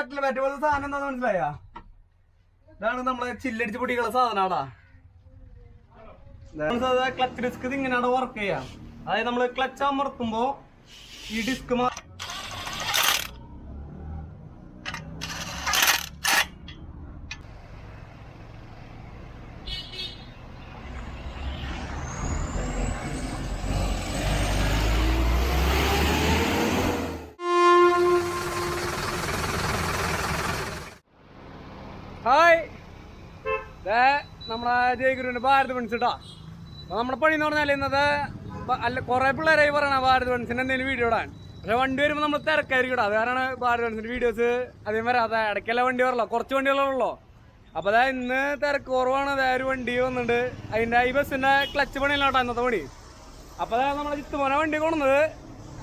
ബാറ്റിൽ bat പോലത്തെ സാധനം എന്താന്ന് മനസ്സിലായ? ഇതാണ് നമ്മളെ ചില്ലടിച്ച് പൊടിയുള്ള സാധനമാടാ. ക്ലച്ച് ഡിസ്ക് ഇത് ഇങ്ങനെയാണ് വർക്ക് ചെയ്യാം. അതായത് നമ്മള് ക്ലച്ച് അമർത്തുമ്പോ ഈ ഡിസ്ക് ഹായ്, നമ്മളെ ജയ്ഗുരുവിന്റെ ഭാരത് ബെൻസ് ഇട്ടാ. അപ്പൊ നമ്മുടെ പണി എന്ന് പറഞ്ഞാൽ ഇന്നത്തെ അല്ല കുറെ പിള്ളേരായി പറയണ ഭാരത് ബെൻസിന്റെ എന്തെങ്കിലും വീഡിയോ ഇടാൻ. പക്ഷെ വണ്ടി വരുമ്പോൾ നമ്മൾ തിരക്കായിരിക്കും ഇടാം. അത് കാരണം ഭാരത് ബെൻസിന്റെ വീഡിയോസ് അധികം വരാതെ ഇടയ്ക്കല്ല വണ്ടി വരല്ലോ, കുറച്ച് വണ്ടികളുള്ളൂ. അപ്പൊ അതാ ഇന്ന് തിരക്ക് കുറവാണ്. അതായത് ഒരു വണ്ടി വന്നിട്ടുണ്ട്. അതിന്റെ ഈ ബസ്സിന്റെ ക്ലച്ച് പണിയിലോട്ടാ ഇന്നത്തെ പണി. അപ്പൊ അതായത് നമ്മളെ ചിത്തുമോനെ വണ്ടി കൊണ്ടുവന്നത്.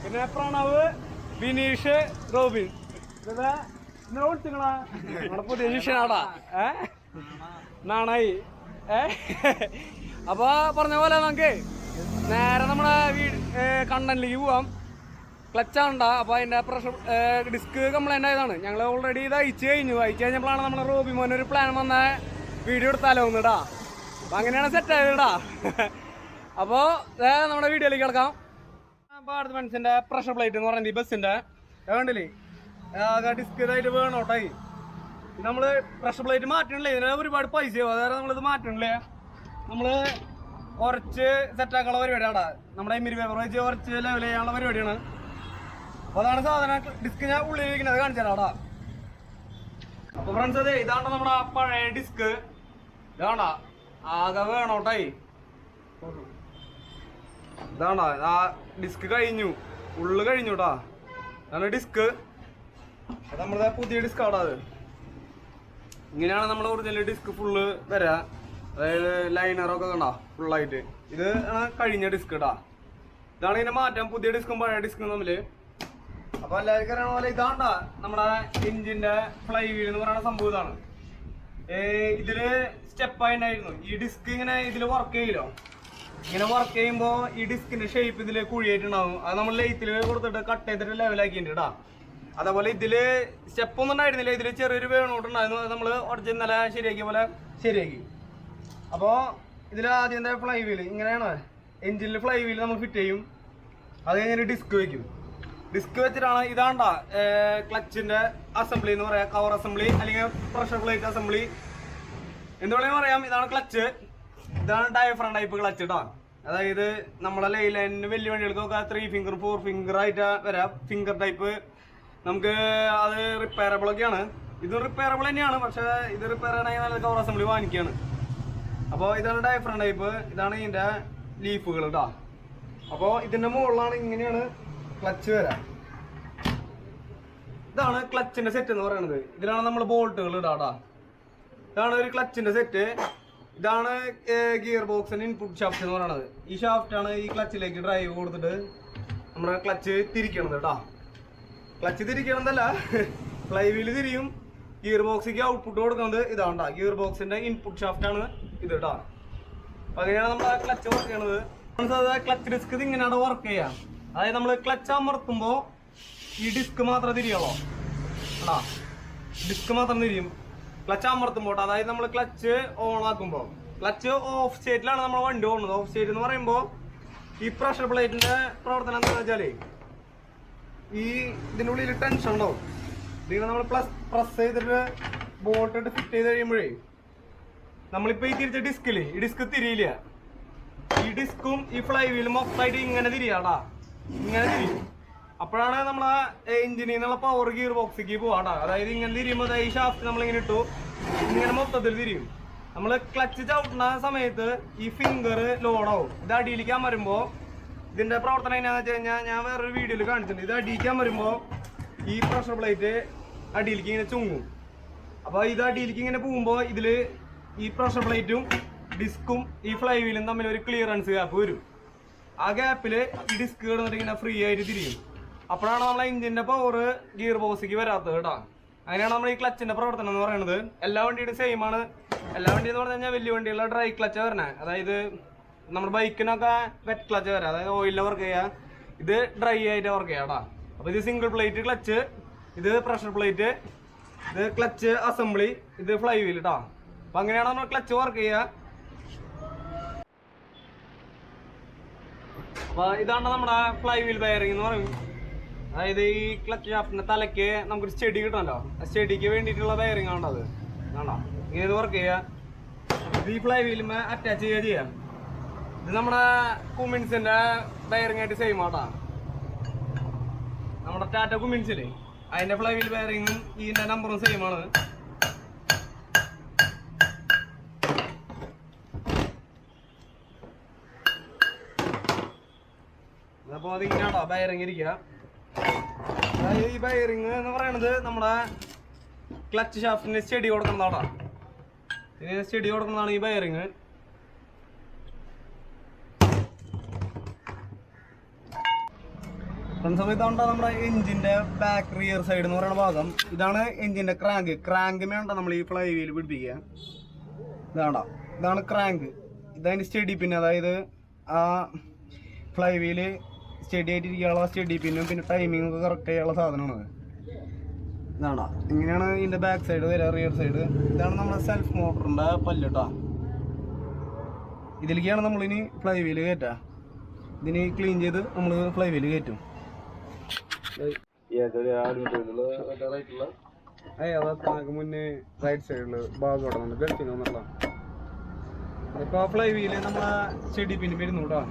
പിന്നെ പ്രണവ്, ബിനീഷ്, റോബിൻ. നമ്മുടെ പുതിയ ശിഷ്യനാടാ. നാണായി. അപ്പൊ പറഞ്ഞ പോലെ നമുക്ക് നേരെ നമ്മുടെ കണ്ടന്റിലേക്ക് പോവാം. ക്ലച്ചാണ്ടാ. അപ്പൊ അതിന്റെ പ്രഷർ ഡിസ്ക് കംപ്ലൈന്റ് ആയതാണ്. ഞങ്ങൾ ഓൾറെഡി ഇത് അയച്ചു കഴിഞ്ഞപ്പോഴാണ് നമ്മുടെ റോബി മോൻ ഒരു പ്ലാൻ വന്ന വീഡിയോ എടുത്താലോ ഒന്നിടാ. അപ്പൊ അങ്ങനെയാണ് സെറ്റ് ആയതിടാ. അപ്പോ നമ്മുടെ വീഡിയോയിലേക്ക് കിടക്കാം. ഭാരത് ബെൻസിന്റെ പ്രഷർ പ്ലേറ്റ് എന്ന് പറയുന്നത് ഈ ബസ്സിന്റെ കണ്ടില്ലേ, ഡിസ്ക് ഇതായിട്ട് വേണോട്ടായി. നമ്മള് പ്രഷർ പ്ലേറ്റ് മാറ്റണില്ലേ, ഇതിന് ഒരുപാട് പൈസയാവും. അതായത് നമ്മളിത് മാറ്റണില്ലേ, നമ്മള് കുറച്ച് സെറ്റാക്കാനുള്ള പരിപാടിയാണ്. നമ്മുടെ എമ്മിരി പേപ്പർ വെച്ച് കുറച്ച് ലെവൽ ചെയ്യാനുള്ള പരിപാടിയാണ്. അപ്പൊ അതാണ് സാധനം. ഡിസ്ക് ഞാൻ ഉള്ളിലിരിക്കുന്നത് കാണിച്ചു തരാടാ. അപ്പൊ ഫ്രണ്ട്സ്, അതെ ഇതാണ്ടോ നമ്മുടെ പഴയ ഡിസ്ക്. ഇതാണ്ടാ ആകെ വേണോട്ടായി. ഇതാണ്ടാ ആ ഡിസ്ക് കഴിഞ്ഞു, ഉള്ളു കഴിഞ്ഞു കേട്ടാ. അതാണ് ഡിസ്ക്. അത് നമ്മളെ പുതിയ ഡിസ്ക് ആടാ. അത് ഇങ്ങനെയാണ് നമ്മുടെ ഒറിജിനൽ ഡിസ്ക് ഫുള്ള് വരാ. അതായത് ലൈനറൊക്കെ കണ്ടാ ഫുള്ളായിട്ട്. ഇത് ആണ് കഴിഞ്ഞ ഡിസ്ക് ഇടാ. ഇതാണ് ഇതിന്റെ മാറ്റം, പുതിയ ഡിസ്കും പഴയ ഡിസ്കും തമ്മില്. അപ്പൊ എല്ലാവർക്കും അറിയണ പോലെ ഇതാണ്ടാ നമ്മുടെ എഞ്ചിന്റെ ഫ്ലൈ വീൽ എന്ന് പറയുന്ന സംഭവം. ഇതാണ് ഇതില് സ്റ്റെപ്പായിട്ടുണ്ടായിരുന്നു. ഈ ഡിസ്ക് ഇങ്ങനെ ഇതില് വർക്ക് ചെയ്യില്ലോ. ഇങ്ങനെ വർക്ക് ചെയ്യുമ്പോ ഈ ഡിസ്കിന്റെ ഷേപ്പ് ഇതില് കുഴിയായിട്ടുണ്ടാവും. അത് നമ്മൾ ലെയ്ത്തിൽ കൊടുത്തിട്ട് കട്ട് ചെയ്തിട്ട് ലെവലാക്കിയിട്ടുണ്ട് ഇടാ. അതേപോലെ ഇതില് സ്റ്റെപ്പ് ഒന്നും ഉണ്ടായിരുന്നില്ല. ഇതില് ചെറിയൊരു വേണോട്ടുണ്ടായിരുന്നു. അത് നമ്മള് ഒറിജിനൽ ശരിയാക്കിയ പോലെ ശരിയാക്കി. അപ്പോൾ ഇതിൽ ആദ്യം ഫ്ലൈ വീല് ഇങ്ങനെയാണ്. എഞ്ചിനിൽ ഫ്ലൈ വീല് നമ്മൾ ഫിറ്റ് ചെയ്യും. അത് കഴിഞ്ഞിട്ട് ഡിസ്ക് വെക്കും. ഡിസ്ക് വെച്ചിട്ടാണ് ഇതാണ്ടാ ക്ലച്ചിന്റെ അസംബ്ലി എന്ന് പറയാം. കവർ അസംബ്ലി അല്ലെങ്കിൽ പ്രഷർ പ്ലേറ്റ് അസംബ്ലി എന്ന് വേണമെങ്കിൽ പറയാം. ഇതാണ് ക്ലച്ച്. ഇതാണ് ഡയഫ്രം ടൈപ്പ് ക്ലച്ച് ഇട്ടാ. അതായത് നമ്മളെ ലൈനിന് വലിയ വണ്ടികൾക്കൊക്കെ 3 ഫിംഗർ 4 ഫിംഗർ ആയിട്ട് വരാം. ഫിംഗർ ടൈപ്പ് നമുക്ക് അത് റിപ്പയറബിൾ ഒക്കെയാണ്. ഇത് റിപ്പയറബിൾ തന്നെയാണ്. പക്ഷെ ഇത് റിപ്പയർ ആണെങ്കിൽ നല്ല കവർ അസംബ്ലി വാങ്ങിക്കുകയാണ്. അപ്പോൾ ഇതാണ് ഡയഫ്രം ടൈപ്പ്. ഇതാണ് ഇതിന്റെ ലീഫുകൾ കേട്ടോ. അപ്പോൾ ഇതിന്റെ മുകളിലാണ് ഇങ്ങനെയാണ് ക്ലച്ച് വരാം. ഇതാണ് ക്ലച്ചിന്റെ സെറ്റ് എന്ന് പറയുന്നത്. ഇതിലാണ് നമ്മൾ ബോൾട്ടുകൾ ഇടാടാ. ഇതാണ് ഒരു ക്ലച്ചിന്റെ സെറ്റ്. ഇതാണ് ഗിയർ ബോക്സിന്റെ ഇൻപുട്ട് ഷാഫ്റ്റ് എന്ന് പറയുന്നത്. ഈ ഷാഫ്റ്റാണ് ഈ ക്ലച്ചിലേക്ക് ഡ്രൈവ് കൊടുത്തിട്ട് നമ്മുടെ ക്ലച്ച് തിരിക്കണത് കേട്ടോ. ക്ലച്ച് തിരിക്കണമെന്നല്ല, ഫ്ലൈ വീല് തിരിയും. ഗിയർ ബോക്സിക്ക് ഔട്ട്പുട്ട് കൊടുക്കുന്നത് ഇതാണ്ടാ. ഗിയർ ബോക്സിന്റെ ഇൻപുട്ട് ഷാഫ്റ്റ് ആണ് ഇത് കേട്ടോ. അപ്പൊ അങ്ങനെയാണ് നമ്മൾ ക്ലച്ച് വർക്ക് ചെയ്യണത്. ക്ലച്ച് ഡിസ്ക് ഇത് ഇങ്ങനെയാണ് വർക്ക് ചെയ്യാം. അതായത് നമ്മൾ ക്ലച്ച് അമർത്തുമ്പോ ഈ ഡിസ്ക് മാത്രം തിരിയുള്ളൂ ആടാ. ഡിസ്ക് മാത്രം തിരിയും ക്ലച്ച് അമർത്തുമ്പോൾ. അതായത് നമ്മൾ ക്ലച്ച് ഓൺ ആക്കുമ്പോൾ, ക്ലച്ച് ഓഫ് സ്റ്റേറ്റിലാണ് നമ്മൾ വണ്ടി ഓടുന്നത്. ഓഫ് സ്റ്റേറ്റ് എന്ന് പറയുമ്പോൾ ഈ പ്രഷർ പ്ലേറ്റിന്റെ പ്രവർത്തനം എന്താണെന്ന് വെച്ചാല് ഈ ഇതിൻ്റെ ഉള്ളിൽ ടെൻഷൻ ഉണ്ടാവും. ഇതിങ്ങനെ നമ്മൾ പ്രസ് ചെയ്തിട്ട് ബോട്ട് ഇട്ട് ഫിറ്റ് ചെയ്ത് കഴിയുമ്പോഴേ നമ്മളിപ്പോ ഈ തിരിച്ച ഡിസ്കില് ഈ ഡിസ്ക് തിരിയില്ല. ഈ ഡിസ്കും ഈ ഫ്ലൈ വീലും മൊത്തമായിട്ട് ഇങ്ങനെ തിരിയാടാ. ഇങ്ങനെ തിരിയും. അപ്പോഴാണ് നമ്മളെ എഞ്ചിനിൽ നിന്നുള്ള പവർ ഗിയർ ബോക്സിലേക്ക് പോവാടാ. അതായത് ഇങ്ങനെ തിരിയുമ്പോൾ ഈ ഷാഫ്റ്റ് നമ്മളിങ്ങനെ ഇട്ടു ഇങ്ങനെ മൊത്തത്തിൽ തിരിയും. നമ്മൾ ക്ലച്ച് ചവിട്ടുന്ന സമയത്ത് ഈ ഫിംഗർ ലോഡാവും. ഇത് അടിയിലേക്ക് വരുമ്പോ ഇതിന്റെ പ്രവർത്തനം എങ്ങനെയാന്ന് വെച്ച് കഴിഞ്ഞാൽ ഞാൻ വേറൊരു വീഡിയോയിൽ കാണിച്ചിട്ടുണ്ട്. ഇത് അടിയിക്കാൻ വരുമ്പോൾ ഈ പ്രഷർ പ്ലേറ്റ് അടിയിലേക്ക് ഇങ്ങനെ ചുങ്ങും. അപ്പോൾ ഇത് അടിയിലേക്ക് ഇങ്ങനെ പോകുമ്പോൾ ഇതില് ഈ പ്രഷർ പ്ലേറ്റും ഡിസ്കും ഈ ഫ്ലൈ വീലും തമ്മിൽ ഒരു ക്ലിയറൻസ് ഗ്യാപ്പ് വരും. ആ ഗ്യാപ്പില് ഈ ഡിസ്ക് കിടന്നിട്ട് ഇങ്ങനെ ഫ്രീ ആയിട്ട് തിരിയും. അപ്പോഴാണ് നമ്മളെ എഞ്ചിന്റെ പവർ ഗിയർ ബോക്സിക്ക് വരാത്തത് കേട്ടോ. അങ്ങനെയാണ് നമ്മൾ ഈ ക്ലച്ചിന്റെ പ്രവർത്തനം എന്ന് പറയുന്നത്. എല്ലാ വണ്ടിയുടെ സെയിം ആണ്. എല്ലാ വണ്ടി എന്ന് പറഞ്ഞു കഴിഞ്ഞാൽ വലിയ വണ്ടിയുള്ള ഡ്രൈ ക്ലച്ച് വരണേ. അതായത് നമ്മുടെ ബൈക്കിനൊക്കെ വെറ്റ് ക്ലച്ച് വരാം. അതായത് ഓയിലിൽ വർക്ക് ചെയ്യുക. ഇത് ഡ്രൈ ആയിട്ട് വർക്ക് ചെയ്യാം കേട്ടോ. അപ്പോൾ ഇത് സിംഗിൾ പ്ലേറ്റ് ക്ലച്ച്, ഇത് പ്രഷർ പ്ലേറ്റ്, ഇത് ക്ലച്ച് അസംബ്ലി, ഇത് ഫ്ലൈ വീൽ കേട്ടോ. അപ്പൊ അങ്ങനെയാണ് നമ്മൾ ക്ലച്ച് വർക്ക് ചെയ്യുക. അപ്പൊ ഇതാണ് നമ്മുടെ ഫ്ലൈ വീൽ ബെയറിംഗ് എന്ന് പറയും. അതായത് ഈ ക്ലച്ച് ഷാഫ്റ്റിന്റെ തലയ്ക്ക് നമുക്കൊരു സ്റ്റഡി കിട്ടണല്ലോ, ആ സ്റ്റഡിക്ക് വേണ്ടിയിട്ടുള്ള ബെയറിംഗ് ആണ് അത്. ആണോ ഇങ്ങനെ വർക്ക് ചെയ്യുക. ഇത് ഈ ഫ്ലൈ വീലുമേ അറ്റാച്ച് ചെയ്യുക ചെയ്യാം. ഇത് നമ്മുടെ കുമിൻസിന്റെ ബെയറിംഗ് ആയിട്ട് സെയിം ആട്ടാ. നമ്മുടെ ടാറ്റ കുമിൻസില്ലേ അതിന്റെ ഫ്ലൈ വീൽ ബെയറിംഗും ഇതിന്റെ നമ്പറും സെയിം ആണ്. അപ്പോൾ അതിങ്ങനെയാണോ ബെയറിംഗ് ഇരിക്കുക. ഈ ബെയറിംഗ് എന്ന് പറയുന്നത് നമ്മുടെ ക്ലച്ച് ഷാഫ്റ്റിന് സ്റ്റഡി കൊടുക്കുന്നതാടാ. ഇതിന് സ്റ്റഡി കൊടുക്കുന്നതാണ് ഈ ബെയറിംഗ്. സമയത്താണ്ട നമ്മുടെ എഞ്ചിന്റെ ബാക്ക് റിയർ സൈഡ് എന്ന് പറയുന്ന ഭാഗം. ഇതാണ് എഞ്ചിന്റെ ക്രാങ്ക് വേണ്ട നമ്മൾ ഈ ഫ്ലൈ വീൽ പിടിപ്പിക്കുക. ഇതാണ് ക്രാങ്ക്. ഇതതിന്റെ സ്റ്റഡി പിൻ, അതായത് ആ ഫ്ലൈ വീല് സ്റ്റഡി ആയിട്ടിരിക്കാനുള്ള സ്റ്റഡി പിന്നും പിന്നെ ടൈമിംഗ് ഒക്കെ കറക്റ്റ് ചെയ്യാനുള്ള സാധനമാണ്. ഇതാണോ ഇങ്ങനെയാണ് ഇതിന്റെ ബാക്ക് സൈഡ് വരിക, റിയർ സൈഡ്. ഇതാണ് നമ്മുടെ സെൽഫ് മോട്ടറിന്റെ പല്ല് കേട്ടോ. ഇതിലേക്കാണ് നമ്മളിനി ഫ്ലൈ വീല് കയറ്റുക. ഇതിന് ക്ലീൻ ചെയ്ത് നമ്മൾ ഫ്ലൈ വീല് കയറ്റും. മുന്നേ റൈറ്റ് സൈഡില് ഭാഗം ഗൾഫിന് വന്നിട്ടുള്ള ഇപ്പൊ ഫ്ലൈ വീല് നമ്മളെ ചെടി പിന്നെ വരുന്നു കേട്ടോ.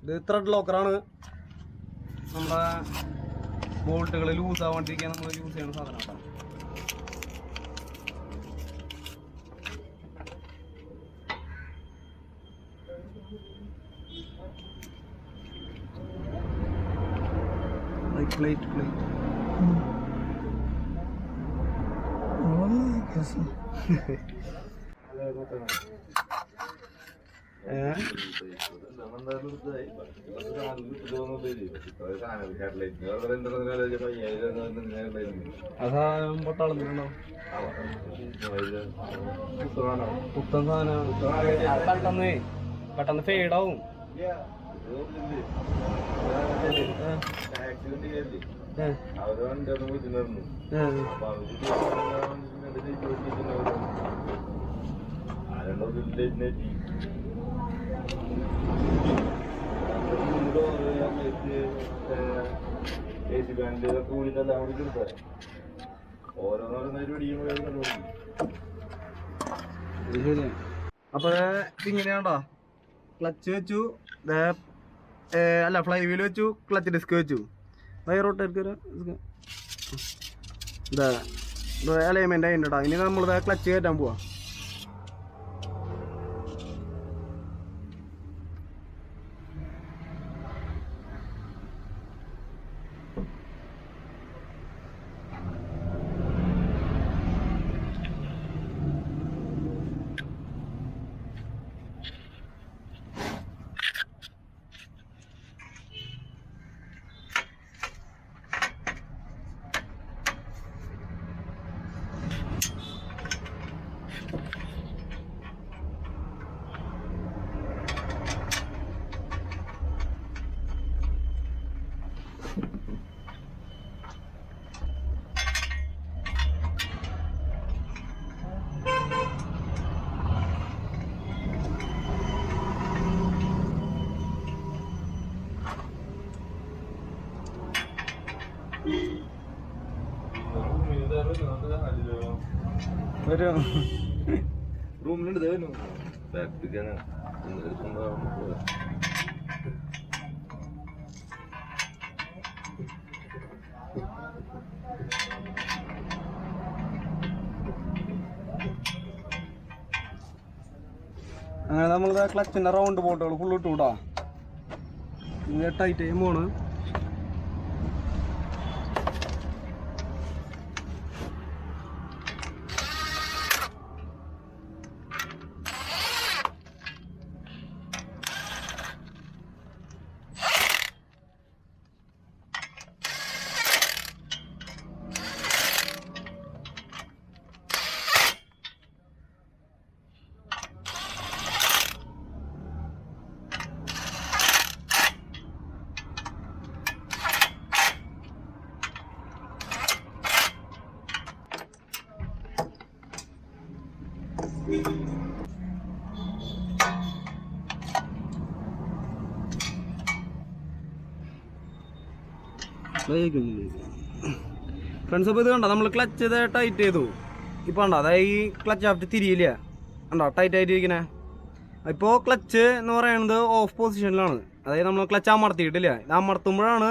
ഇത് ത്രെഡ് ലോക്കറാണ്. നമ്മുടെ ബോൾട്ടുകൾ ലൂസ് ആവാണ്ടിരിക്കാൻ നമ്മൾ യൂസ് ചെയ്യുന്ന സാധനം കേട്ടോ. പ്ലേറ്റ് പൊട്ടാളുന്നുണ്ടോ? പുത്തൻ സാധനമാണ്. പെട്ടെന്ന് ഫെയ്ഡാവും. അപ്പൊ ഇങ്ങനെയാണ്ടോ ക്ലച്ച് വെച്ചു, അല്ല ഫ്ലൈ വീൽ വെച്ചു, ക്ലച്ച് ഡിസ്ക് വെച്ചു, വയറോട്ട് ഇതാ അലൈൻമെന്റ് അതിൻ്റെ. ഇനി നമ്മളിതാ ക്ലച്ച് കയറ്റാൻ പോവാ. റൂമിലുണ്ട് അങ്ങനെ നമ്മളിത് ക്ലച്ചിന്റെ റൗണ്ട് ബോട്ടുകൾ ഫുള്ള് ഇട്ടു കൂട്ടാ. ഇത് ടൈറ്റ് ചെയ്യുമ്പോണ്. ഫ്രണ്ട്സ്, അപ്പോൾ ഇത് കണ്ടോ, നമ്മൾ ക്ലച്ച് ഇത് ടൈറ്റ് ചെയ്തു. ഇപ്പോൾ ഉണ്ടോ, അതായത് ഈ ക്ലച്ച് ആഫ്റ്റ് തിരിയില്ല, ഉണ്ടോ ടൈറ്റ് ആയിട്ട് ഇരിക്കണേ. ഇപ്പോൾ ക്ലച്ച് എന്ന് പറയുന്നത് ഓഫ് പൊസിഷനിലാണ്, അതായത് നമ്മൾ ക്ലച്ച് അമർത്തിയിട്ടില്ല. ഇത് അമർത്തുമ്പോഴാണ്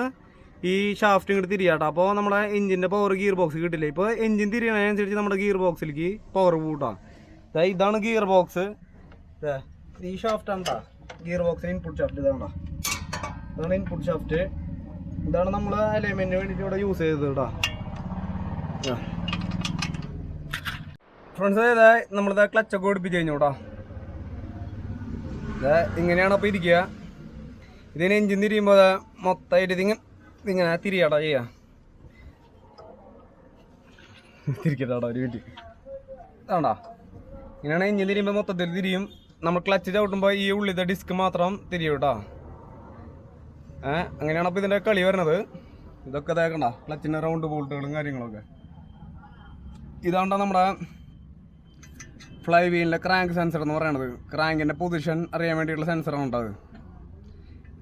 ഈ ഷാഫ്റ്റ് ഇങ്ങോട്ട് തിരിയാട്ടോ. അപ്പോൾ നമ്മുടെ എഞ്ചിൻ്റെ പവർ ഗിയർ ബോക്സ് കിട്ടില്ല. ഇപ്പോൾ എഞ്ചിൻ തിരിയണതിനനുസരിച്ച് നമ്മുടെ ഗിയർ ബോക്സിലേക്ക് പവർ കൂട്ടാം. അതായത് ഇതാണ് ഗിയർ ബോക്സ്, ഈ ഷാഫ്റ്റ് ആണ് ഗിയർ ബോക്സിന് ഇൻപുട്ട് ഷാഫ്റ്റ്. ഇതാണോ, ഇതാണ് ഇൻപുട്ട് ഷാഫ്റ്റ്. ഇതാണ് നമ്മൾ അലൈൻമെന്റിന് വേണ്ടിയിട്ട് ഇവിടെ യൂസ് ചെയ്തത് കേട്ടോ. ഫ്രണ്ട്സ്, നമ്മളിത് ക്ലച്ചൊക്കെ ഓടിപ്പിച്ച് കഴിഞ്ഞു കേട്ടോ. ഇങ്ങനെയാണ് അപ്പോൾ ഇരിക്കുക. ഇതിന് എഞ്ചിൻ തിരിയുമ്പോൾ മൊത്തമായിട്ട് ഇതിങ്ങനെ തിരിയാട്ടോ ചെയ്യാം. തിരിക്കട്ടാട്ടോ ഒരു മിനിറ്റ്. ഇതാണ്ടോ, ഇങ്ങനെയാണ് എഞ്ചിൻ തിരിയുമ്പോൾ മൊത്തത്തിൽ തിരിയും. നമ്മൾ ക്ലച്ച് ചവിട്ടുമ്പോൾ ഈ ഉള്ളിലത്തെ ഡിസ്ക് മാത്രം തിരിയും കേട്ടോ. അങ്ങനെയാണ് അപ്പോൾ ഇതിൻ്റെ കളി വരുന്നത്. ഇതൊക്കെ ഇതാക്കണ്ട ക്ലച്ചിൻ്റെ റൗണ്ട് ബോൾട്ടുകളും കാര്യങ്ങളൊക്കെ. ഇതാണ്ടോ നമ്മുടെ ഫ്ലൈ വീലിൻ്റെ ക്രാങ്ക് സെൻസർ എന്ന് പറയണത്. ക്രാങ്കിൻ്റെ പൊസിഷൻ അറിയാൻ വേണ്ടിയിട്ടുള്ള സെൻസറാണ് ഉണ്ടായത്.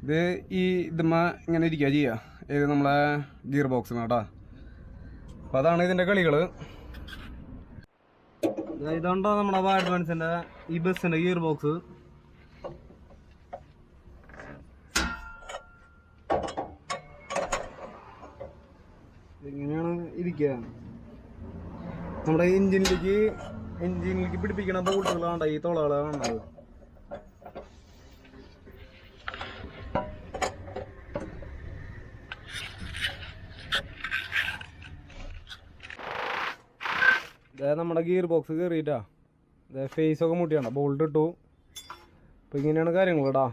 ഇത് ഇതുമ്മ ഇങ്ങനെ ഇരിക്കുക ചെയ്യുക, ഇത് നമ്മളെ ഗിയർ ബോക്സ് കേട്ടോ. അപ്പോൾ അതാണ് ഇതിൻ്റെ കളികൾ. ഇതാണ്ടോ നമ്മുടെ ബെൻസിൻ്റെ ഈ ബസ്സിൻ്റെ ഗിയർ ബോക്സ്. ഇങ്ങനെയാണ് ഇരിക്കുക. നമ്മുടെ എഞ്ചിനിലേക്ക് പിടിപ്പിക്കണ ബോൾട്ടുകളാണ് ഈ തുളകളാണ് ഉണ്ടാവുക. നമ്മുടെ ഗിയർ ബോക്സ് കയറിയിട്ടാ ഫേസ് ഒക്കെ മുട്ടിയാണ്, ബോൾട്ട് ഇട്ടു. അപ്പൊ ഇങ്ങനെയാണ് കാര്യങ്ങൾ കേട്ടാ.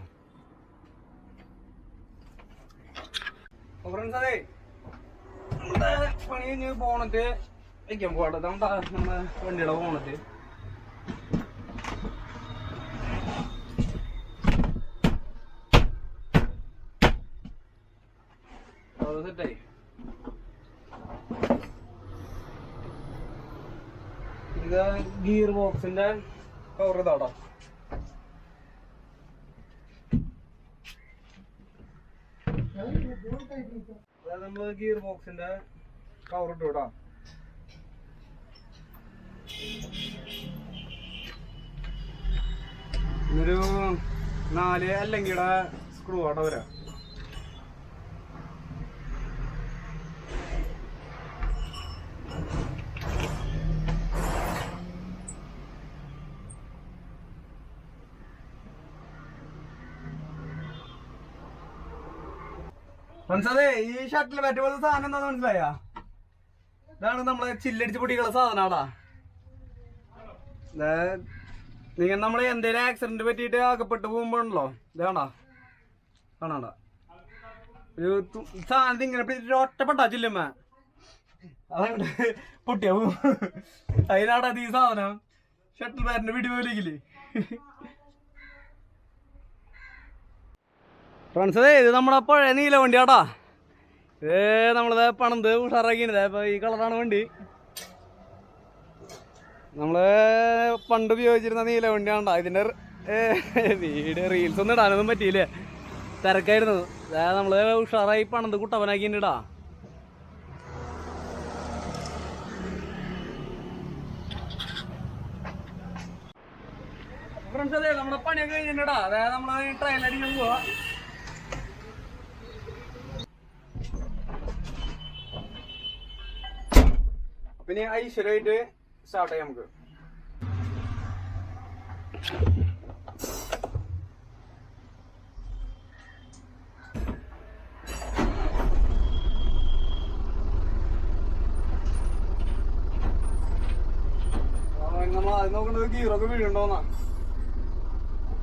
ഫ്രണ്ട്സ്, അതെ പണി കഴിഞ്ഞ് ബോണറ്റ് വയ്ക്കാൻ പോകട്ടെ. നമ്മുടെ വണ്ടിയുടെ ബോണറ്റ് അത് സെറ്റായി. ഇത് ഗിയർ ബോക്സിന്റെ കവർ ഇതാട്ടോ. നമ്മള് ഗിയർ ബോക്സിന്റെ കവർ ഇട്ടു കേട്ടോ. ഇതൊരു 4 അല്ലെങ്കിൽ സ്ക്രൂ ആട്ടോ വരാം. മനസ്സിലേ ഈ ഷട്ടിൽ ബാറ്റ് പോലത്തെ സാധനം എന്താന്ന് മനസ്സിലായ? ഇതാണ് നമ്മളെ ചില്ലടിച്ച് പൊടിയുള്ള സാധനമാടാ. നിങ്ങൾ നമ്മള് എന്തെങ്കിലും ആക്സിഡന്റ് പറ്റിയിട്ട് ആകപ്പെട്ട് പോകുമ്പോഴല്ലോ ഇതാണ്ടാ കാണാണ്ട ഒരു സാധനത്തിൽ ഇങ്ങനെ പിടിച്ചിട്ട് ഒറ്റപ്പെട്ടാ ചില്ലമ്മ അതങ്ങോട്ട് പൊട്ടിയാ പോവും. അതിനാടാ ഈ സാധനം ഷട്ടിൽ ബാറ്റിന്റെ വീട്ടിൽ പോയില്ലേ. ഫ്രണ്ട്സ്, ഇത് നമ്മുടെ പഴയ നീല വണ്ടിയാട്ടാ. ഇത് നമ്മളത് പണന്ത് ഉഷാറാക്കിയത്. ഇപ്പൊ ഈ കളറാണ് വണ്ടി. നമ്മള് പണ്ട് ഉപയോഗിച്ചിരുന്ന നീല വണ്ടിയാണ്ടാ. ഇതിന്റെ വീഡിയോ റീൽസ് ഒന്നും ഇടാനൊന്നും പറ്റിയില്ലേ, തിരക്കായിരുന്നു. അതായത് നമ്മള് ഉഷാറായി പണന്ത് കുട്ടപ്പനാക്കിണ്ടാ. ഫ്രണ്ട്സ്, അതെ നമ്മുടെ പണിയൊക്കെ കഴിഞ്ഞിട്ടാ. അതായത് നമ്മള് ട്രയൽ അടിക്കാൻ പോവാ. പിന്നെ ഐശ്വര്യമായിട്ട് സ്റ്റാർട്ട് ചെയ്യാം നമുക്ക്. നമ്മൾ ആദ്യം നോക്കേണ്ടത് ഗീറൊക്കെ വീഴുണ്ടോന്നാ.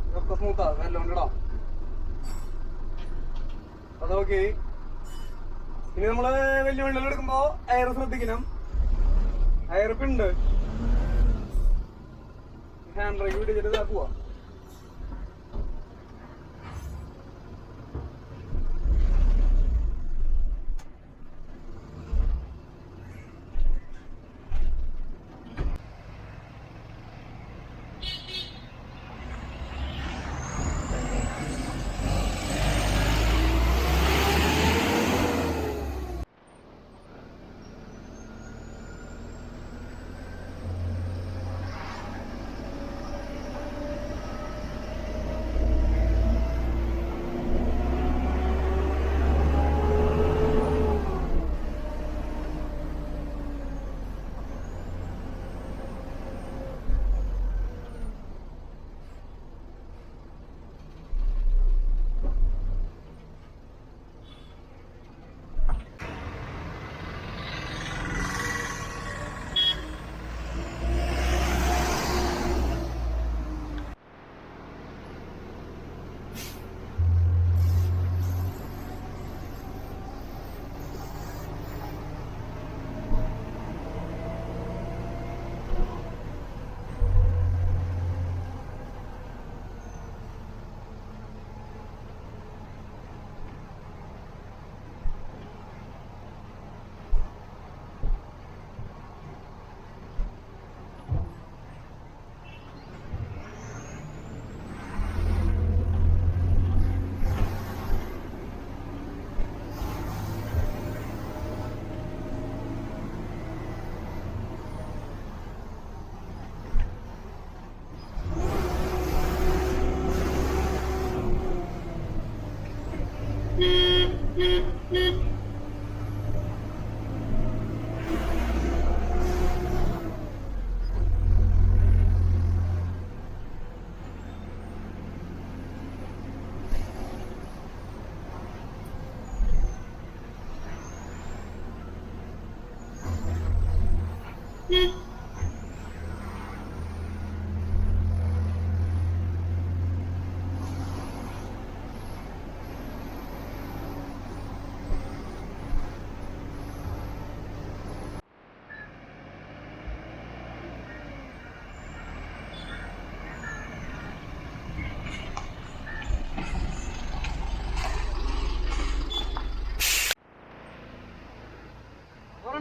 ഇതൊക്കെ സ്മൂത്താ എല്ലാം ഇടാം. അതൊക്കെ ഇനി നമ്മള് വലിയ വണ്ടികൾ എടുക്കുമ്പോ എയർ ശ്രദ്ധിക്കണം. എയർപ്പിണ്ട് ഹാൻഡ് ബ്രേക്ക് പിടിച്ചിട്ട് ഇതാക്കുക.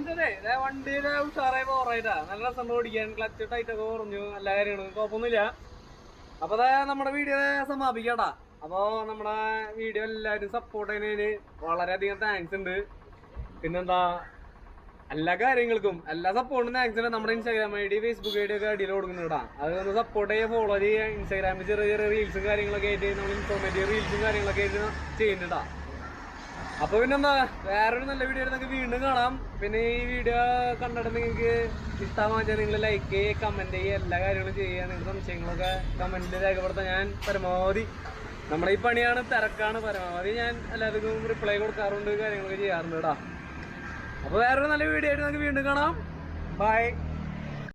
വണ്ടിയുടെ ഉഷാറായി പോറായിട്ടാ. നല്ല രസം ഓടിക്കാൻ, ക്ലച്ച് ടൈറ്റൊക്കെ കുറഞ്ഞു, എല്ലാ കാര്യങ്ങളും കുഴപ്പമൊന്നുമില്ല. അപ്പൊ നമ്മുടെ വീഡിയോ സമാപിക്കാട്ടാ. അപ്പൊ നമ്മുടെ വീഡിയോ എല്ലാവരും സപ്പോർട്ട് ചെയ്യുന്നതിന് വളരെയധികം താങ്ക്സ് ഉണ്ട്. പിന്നെന്താ, എല്ലാ കാര്യങ്ങൾക്കും എല്ലാ സപ്പോർട്ടും താങ്ക്സ് ഉണ്ട്. നമ്മുടെ Instagram I D, Facebook I D ഒക്കെ അടിയിൽ കൊടുക്കുന്നുണ്ടാ. അത് ഒന്ന് സപ്പോർട്ട് ചെയ്യുക, ഫോളോ ചെയ്യുക. ഇൻസ്റ്റാഗ്രാമിൽ ചെറിയ ചെറിയ റീൽസും കാര്യങ്ങളൊക്കെ ആയിട്ട് നമ്മൾ ഇൻഫോർമേറ്റീവ് റീൽസും കാര്യങ്ങളൊക്കെ ആയിട്ട് ചെയ്യുന്നുണ്ടാ. അപ്പൊ പിന്നെന്താ, വേറൊരു നല്ല വീഡിയോ നിങ്ങൾക്ക് വീണ്ടും കാണാം. പിന്നെ ഈ വീഡിയോ കണ്ടിട്ട് നിങ്ങൾക്ക് ഇഷ്ടമാണെന്ന് നിങ്ങൾ ലൈക്ക് ചെയ്യുക, കമന്റ് ചെയ്യുക, എല്ലാ കാര്യങ്ങളും ചെയ്യുക. നിങ്ങളുടെ സംശയങ്ങളൊക്കെ കമന്റിൽ രേഖപ്പെടുത്താൻ ഞാൻ പരമാവധി, നമ്മുടെ ഈ പണിയാണ്, തിരക്കാണ്, പരമാവധി ഞാൻ എല്ലാവർക്കും റിപ്ലൈ കൊടുക്കാറുണ്ട്, കാര്യങ്ങളൊക്കെ ചെയ്യാറുണ്ട് കേട്ടോ. അപ്പൊ വേറൊരു നല്ല വീഡിയോ ആയിട്ട് നമുക്ക് വീണ്ടും കാണാം. ബൈ.